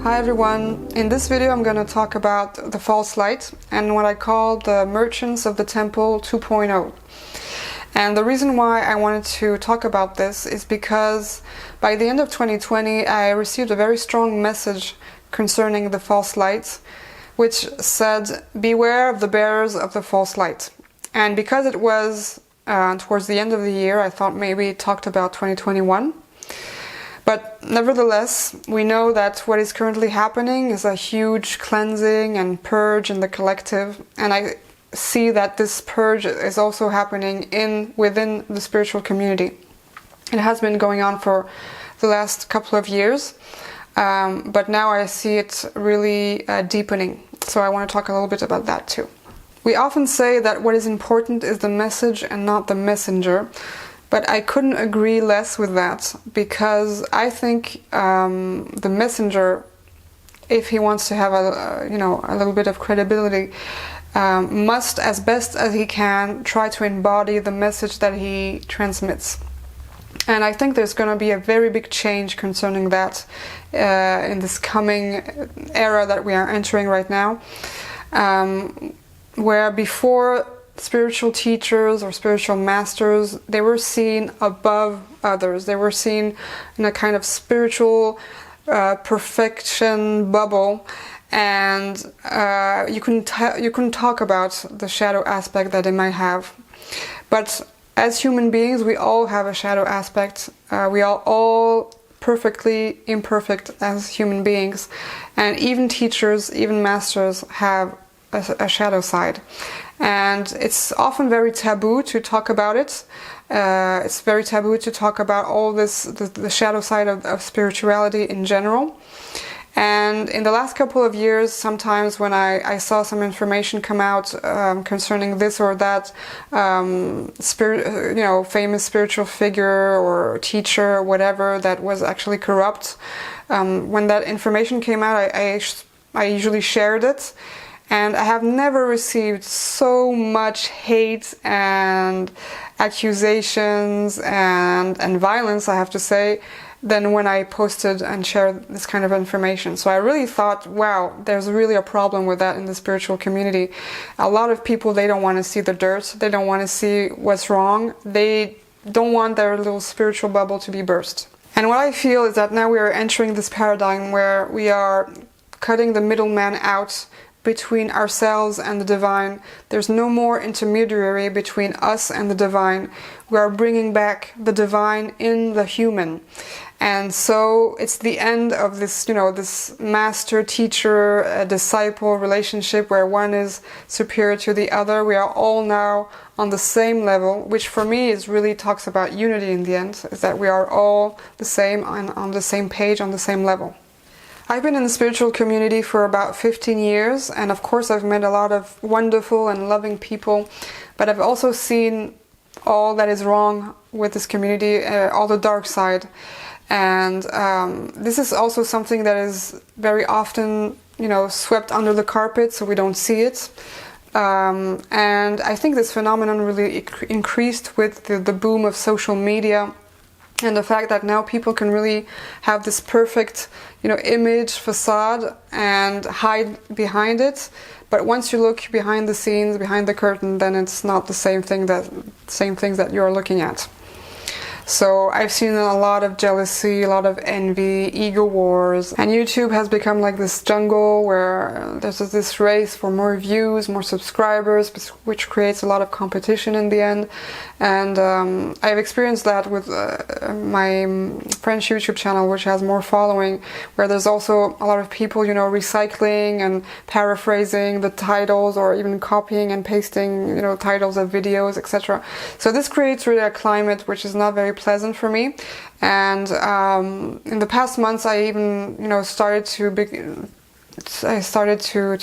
Hi everyone, in this video I'm going to talk about the false light and what I call the merchants of the temple 2.0. And the reason why I wanted to talk about this is because by the end of 2020 I received a very strong message concerning the false light, which said, beware of the bearers of the false light. And because it was towards the end of the year, I thought maybe it talked about 2021. But nevertheless, we know that what is currently happening is a huge cleansing and purge in the collective. And I see that this purge is also happening within the spiritual community. It has been going on for the last couple of years, but now I see it really deepening. So I want to talk a little bit about that too. We often say that what is important is the message and not the messenger. But I couldn't agree less with that, because I think the messenger, if he wants to have a little bit of credibility, must, as best as he can, try to embody the message that he transmits. And I think there's going to be a very big change concerning that in this coming era that we are entering right now, where before spiritual teachers or spiritual masters, they were seen above others. They were seen in a kind of spiritual perfection bubble, and you couldn't talk about the shadow aspect that they might have. But as human beings, we all have a shadow aspect. We are all perfectly imperfect as human beings, and even teachers, even masters have a shadow side. And it's often very taboo to talk about it. It's very taboo to talk about all this, the shadow side of spirituality in general. And in the last couple of years, sometimes when I saw some information come out concerning this or that famous spiritual figure or teacher or whatever that was actually corrupt, when that information came out, I usually shared it. And I have never received so much hate and accusations and violence, I have to say, than when I posted and shared this kind of information. So I really thought, wow, there's really a problem with that in the spiritual community. A lot of people, they don't want to see the dirt. They don't want to see what's wrong. They don't want their little spiritual bubble to be burst. And what I feel is that now we are entering this paradigm where we are cutting the middleman out between ourselves and the divine. There's no more intermediary between us and the divine. We are bringing back the divine in the human. And so it's the end of this, this master-teacher, disciple relationship where one is superior to the other. We are all now on the same level, which for me is really talks about unity in the end, is that we are all the same and on the same page, on the same level. I've been in the spiritual community for about 15 years, and of course I've met a lot of wonderful and loving people, but I've also seen all that is wrong with this community, all the dark side. And this is also something that is very often, swept under the carpet, so we don't see it. And I think this phenomenon really increased with the boom of social media. And the fact that now people can really have this perfect, image, facade, and hide behind it. But once you look behind the scenes, behind the curtain, then it's not the same things that you're looking at. So I've seen a lot of jealousy, a lot of envy, ego wars, and YouTube has become like this jungle where there's this race for more views, more subscribers, which creates a lot of competition in the end. And I've experienced that with my French YouTube channel, which has more following, where there's also a lot of people, recycling and paraphrasing the titles or even copying and pasting, titles of videos, etc. So this creates really a climate which is not very pleasant for me. And in the past months I even started to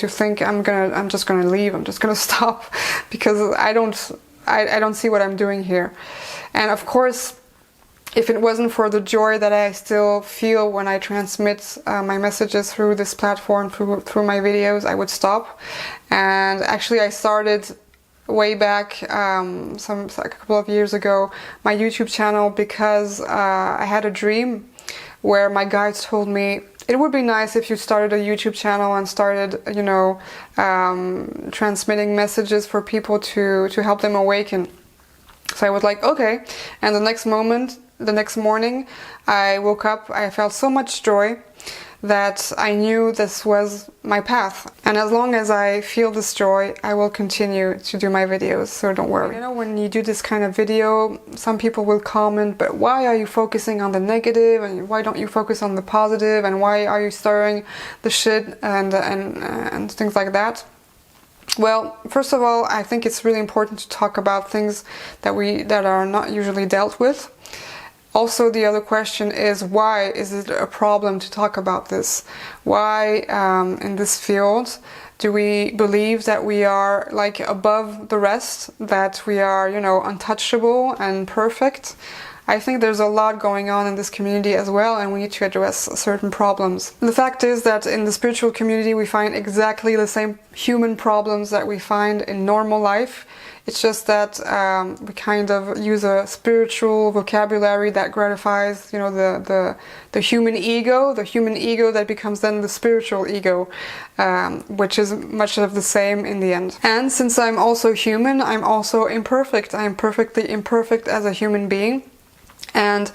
think I'm just gonna leave, I'm just gonna stop, because I don't see what I'm doing here. And of course, if it wasn't for the joy that I still feel when I transmit my messages through this platform, through my videos, I would stop. And actually I started way back, a couple of years ago, my YouTube channel because I had a dream where my guides told me, it would be nice if you started a YouTube channel and started, you know, transmitting messages for people to help them awaken. So I was like, okay. And the next morning, I woke up, I felt so much joy that I knew this was my path. And as long as I feel this joy, I will continue to do my videos, so don't worry. You know, when you do this kind of video, some people will comment, but why are you focusing on the negative, and why don't you focus on the positive, and why are you stirring the shit and things like that? Well, first of all, I think it's really important to talk about things that are not usually dealt with. Also, the other question is, why is it a problem to talk about this? Why, in this field, do we believe that we are like above the rest, that we are, you know, untouchable and perfect? I think there's a lot going on in this community as well, and we need to address certain problems. The fact is that in the spiritual community we find exactly the same human problems that we find in normal life. It's just that we kind of use a spiritual vocabulary that gratifies, you know, the human ego that becomes then the spiritual ego, which is much of the same in the end. And since I'm also human, I'm also imperfect. I'm perfectly imperfect as a human being. And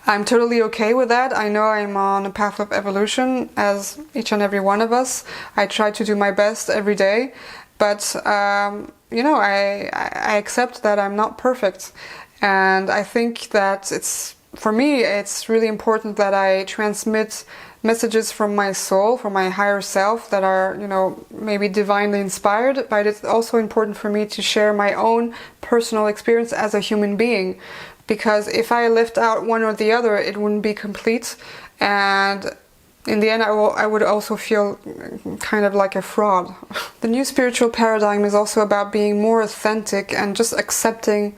I'm totally okay with that. I know I'm on a path of evolution, as each and every one of us. I try to do my best every day, but you know, I accept that I'm not perfect. And I think that for me, it's really important that I transmit messages from my soul, from my higher self, that are, you know, maybe divinely inspired, but it's also important for me to share my own personal experience as a human being. Because if I left out one or the other, it wouldn't be complete, and in the end I would also feel kind of like a fraud. The new spiritual paradigm is also about being more authentic and just accepting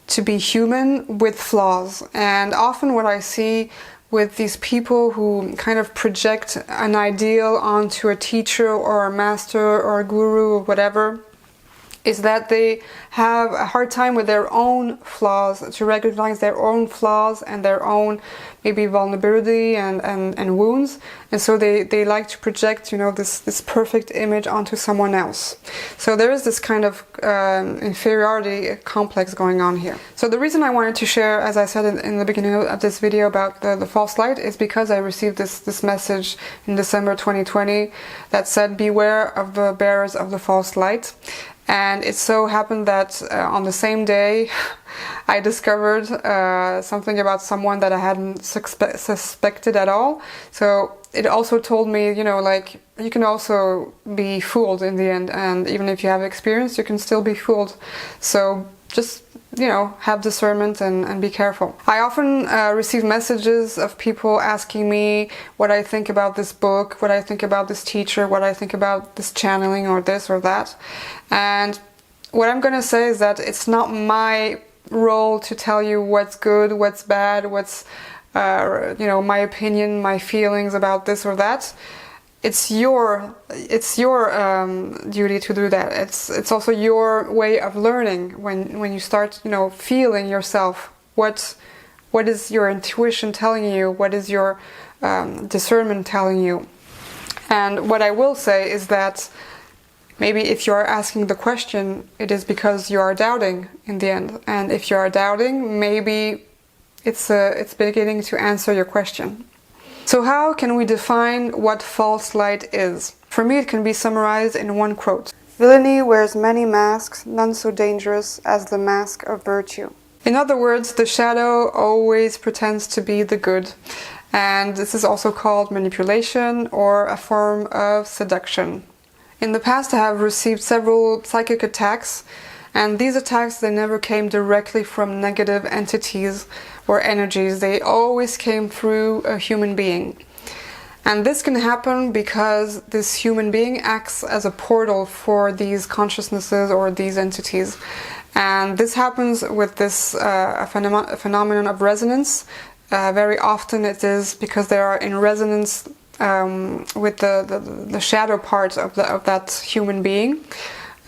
to be human with flaws. And often what I see with these people who kind of project an ideal onto a teacher or a master or a guru or whatever, is that they have a hard time with their own flaws, to recognize their own flaws and their own maybe vulnerability and wounds, and so they like to project, you know, this perfect image onto someone else. So there is this kind of inferiority complex going on here. So the reason I wanted to share, as I said in the beginning of this video, about the false light is because I received this message in December 2020 that said, beware of the bearers of the false light. And it so happened that on the same day I discovered something about someone that I hadn't suspected at all. So it also told me, you know, like, you can also be fooled in the end, and even if you have experience, you can still be fooled. So just, you know, have discernment and be careful. I often receive messages of people asking me what I think about this book, what I think about this teacher, what I think about this channeling or this or that. And what I'm going to say is that it's not my role to tell you what's good, what's bad, what's, you know, my opinion, my feelings about this or that. It's your duty to do that. It's also your way of learning when you start, you know, feeling yourself. What is your intuition telling you? What is your discernment telling you? And what I will say is that maybe if you are asking the question, it is because you are doubting in the end. And if you are doubting, maybe it's beginning to answer your question. So how can we define what false light is? For me, it can be summarized in one quote. Villainy wears many masks, none so dangerous as the mask of virtue. In other words, the shadow always pretends to be the good. And this is also called manipulation or a form of seduction. In the past, I have received several psychic attacks, and these attacks, they never came directly from negative entities or energies. They always came through a human being. And this can happen because this human being acts as a portal for these consciousnesses or these entities. And this happens with this phenomenon of resonance. Very often it is because they are in resonance with the shadow part of that human being.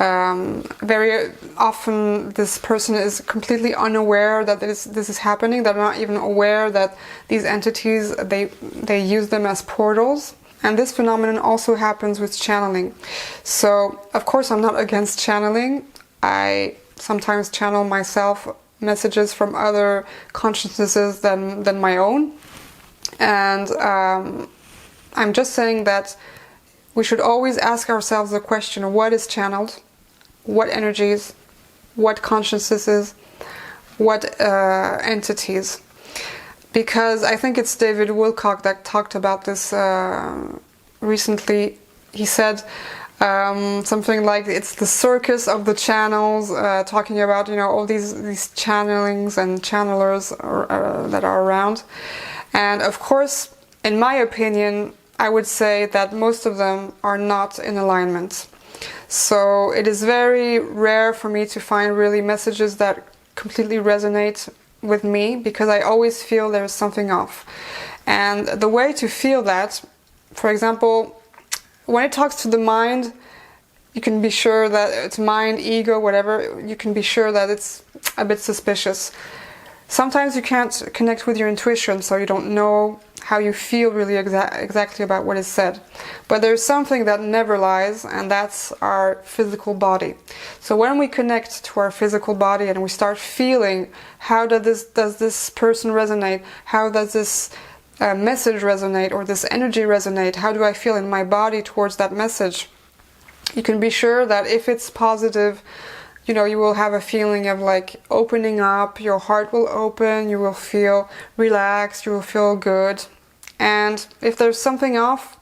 Very often this person is completely unaware that this is happening. They're not even aware that these entities, they use them as portals. And this phenomenon also happens with channeling. So, of course, I'm not against channeling. I sometimes channel myself messages from other consciousnesses than my own. And I'm just saying that we should always ask ourselves the question, what is channeled? What energies? What consciousnesses? What entities? Because I think it's David Wilcock that talked about this recently. He said something like it's the circus of the channels, talking about, you know, all these channelings and channelers that are around. And of course, in my opinion, I would say that most of them are not in alignment. So it is very rare for me to find really messages that completely resonate with me, because I always feel there's something off. And the way to feel that, for example, when it talks to the mind, you can be sure that it's mind, ego, whatever, you can be sure that it's a bit suspicious. Sometimes you can't connect with your intuition, so you don't know how you feel really exactly about what is said. But there's something that never lies, and that's our physical body. So when we connect to our physical body and we start feeling, how does this person resonate? How does this message resonate, or this energy resonate? How do I feel in my body towards that message? You can be sure that if it's positive, you know, you will have a feeling of like opening up, your heart will open, you will feel relaxed, you will feel good. And if there's something off,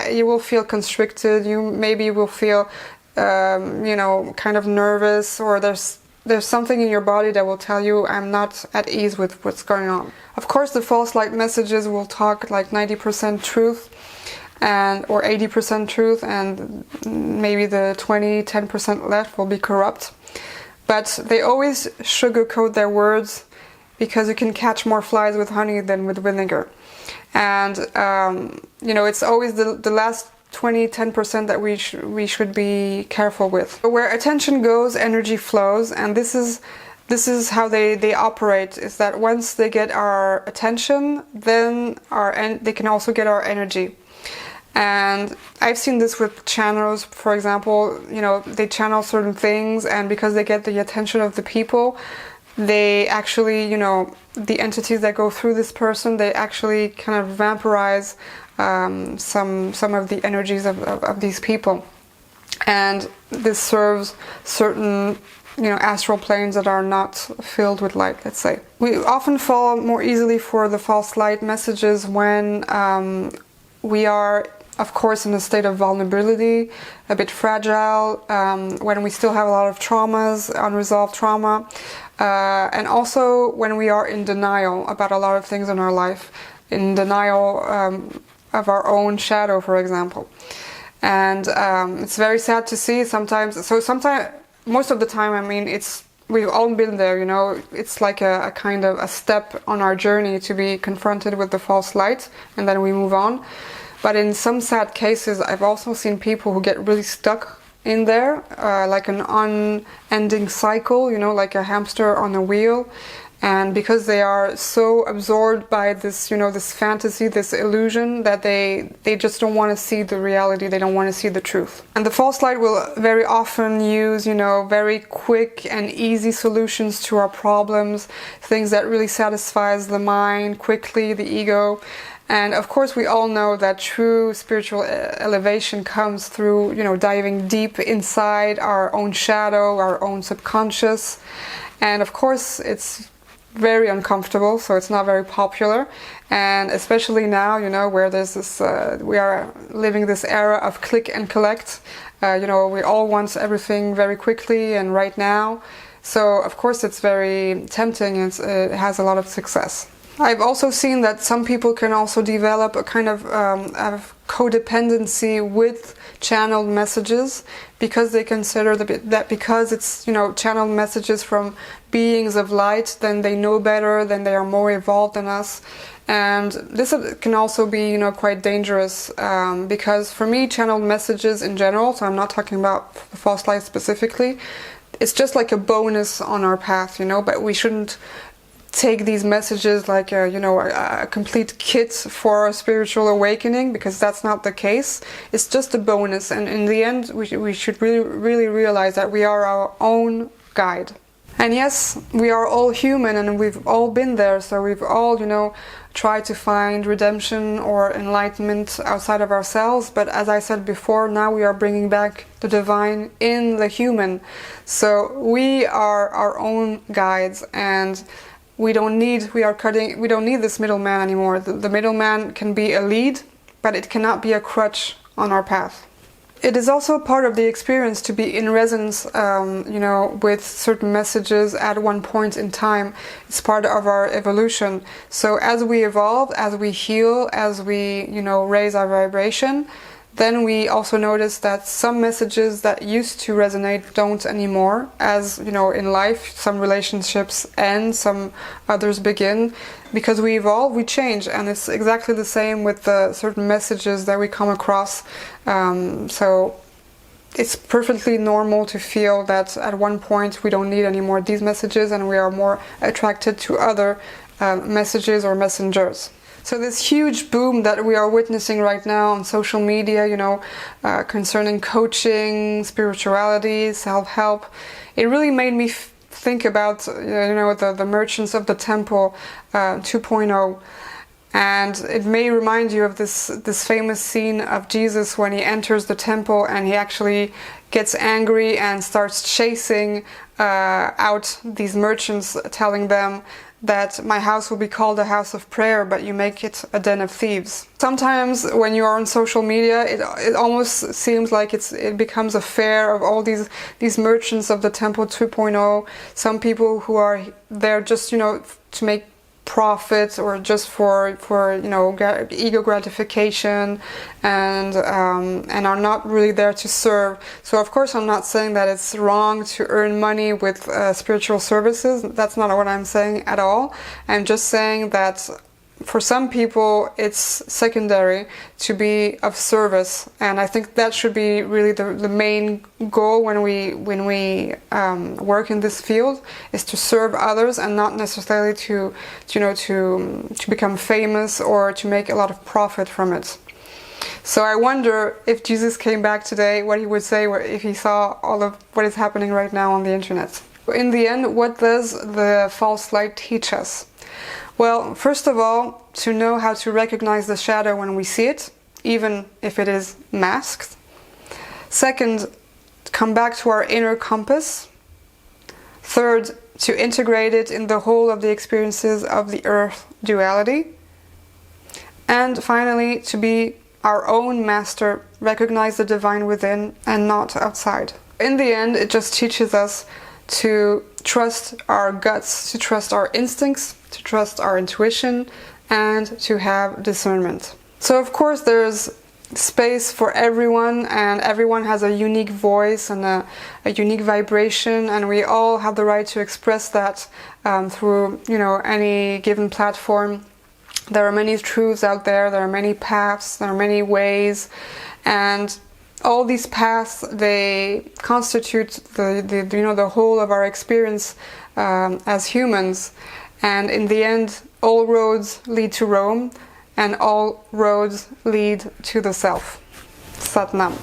you will feel constricted, maybe will feel, you know, kind of nervous, or there's something in your body that will tell you, I'm not at ease with what's going on. Of course, the false light messages will talk like 90% truth, or 80% truth, and maybe the 10% left will be corrupt. But they always sugarcoat their words, because you can catch more flies with honey than with vinegar. And you know, it's always the last 10% that we should be careful with. Where attention goes, energy flows, and this is how they operate. Is that once they get our attention, then they can also get our energy. And I've seen this with channels, for example. You know, they channel certain things, and because they get the attention of the people, they actually, you know, the entities that go through this person, they actually kind of vampirize some of the energies of these people. And this serves certain, you know, astral planes that are not filled with light, let's say. We often fall more easily for the false light messages when we are, of course, in a state of vulnerability, a bit fragile, when we still have a lot of traumas, unresolved trauma, and also when we are in denial about a lot of things in our life, in denial of our own shadow, for example. And it's very sad to see sometimes. So sometimes, most of the time, I mean, we've all been there, you know. It's like a kind of a step on our journey to be confronted with the false light, and then we move on. But in some sad cases, I've also seen people who get really stuck in there, like an unending cycle, you know, like a hamster on a wheel. And because they are so absorbed by this, you know, this fantasy, this illusion, that they just don't want to see the reality, they don't want to see the truth. And the false light will very often use, you know, very quick and easy solutions to our problems, things that really satisfies the mind quickly, the ego. And of course, we all know that true spiritual elevation comes through, you know, diving deep inside our own shadow, our own subconscious. And of course, it's very uncomfortable, so it's not very popular. And especially now, you know, where there's this, we are living this era of click and collect. You know, we all want everything very quickly and right now. So of course, it's very tempting, and it has a lot of success. I've also seen that some people can also develop a kind of codependency with channeled messages, because they consider that because it's, you know, channeled messages from beings of light, then they know better, then they are more evolved than us. And this can also be, you know, quite dangerous, because for me, channeled messages in general, so I'm not talking about the false light specifically, it's just like a bonus on our path, you know, but we shouldn't take these messages like a complete kit for a spiritual awakening, because that's not the case. It's just a bonus, and in the end we should really realize that we are our own guide. And yes, we are all human, and we've all been there, so we've all, you know, tried to find redemption or enlightenment outside of ourselves. But as I said before, now we are bringing back the divine in the human. So we are our own guides, and we don't need this middleman anymore. The middleman can be a lead, but it cannot be a crutch on our path. It is also part of the experience to be in resonance, with certain messages at one point in time. It's part of our evolution. So as we evolve, as we heal, as we, raise our vibration, then we also notice that some messages that used to resonate don't anymore. As in life, some relationships end, some others begin. Because we evolve, we change, and it's exactly the same with the certain messages that we come across. So it's perfectly normal to feel that at one point we don't need any more these messages, and we are more attracted to other messages or messengers. So this huge boom that we are witnessing right now on social media, concerning coaching, spirituality, self-help, it really made me think about, the merchants of the temple 2.0. And it may remind you of this famous scene of Jesus when he enters the temple and he actually gets angry and starts chasing out these merchants, telling them that my house will be called a house of prayer, but you make it a den of thieves. Sometimes when you are on social media, it almost seems like it becomes a fair of all these merchants of the Temple 2.0. Some people who are there just to make profit, or just for ego gratification, and are not really there to serve. So of course I'm not saying that it's wrong to earn money with spiritual services. That's not what I'm saying at all. I'm just saying that for some people it's secondary to be of service, and I think that should be really the main goal when we work in this field, is to serve others and not necessarily to become famous or to make a lot of profit from it. So I wonder if Jesus came back today, what he would say if he saw all of what is happening right now on the internet. In the end, what does the false light teach us? Well, first of all, to know how to recognize the shadow when we see it, even if it is masked. Second, come back to our inner compass. Third, to integrate it in the whole of the experiences of the earth duality. And finally, to be our own master, recognize the divine within and not outside. In the end, it just teaches us to trust our guts, to trust our instincts, to trust our intuition, and to have discernment. So of course there's space for everyone, and everyone has a unique voice and a unique vibration, and we all have the right to express that through any given platform. There are many truths out there, there are many paths, there are many ways, and all these paths, they constitute the whole of our experience as humans. And in the end, all roads lead to Rome, and all roads lead to the self. Sat Nam.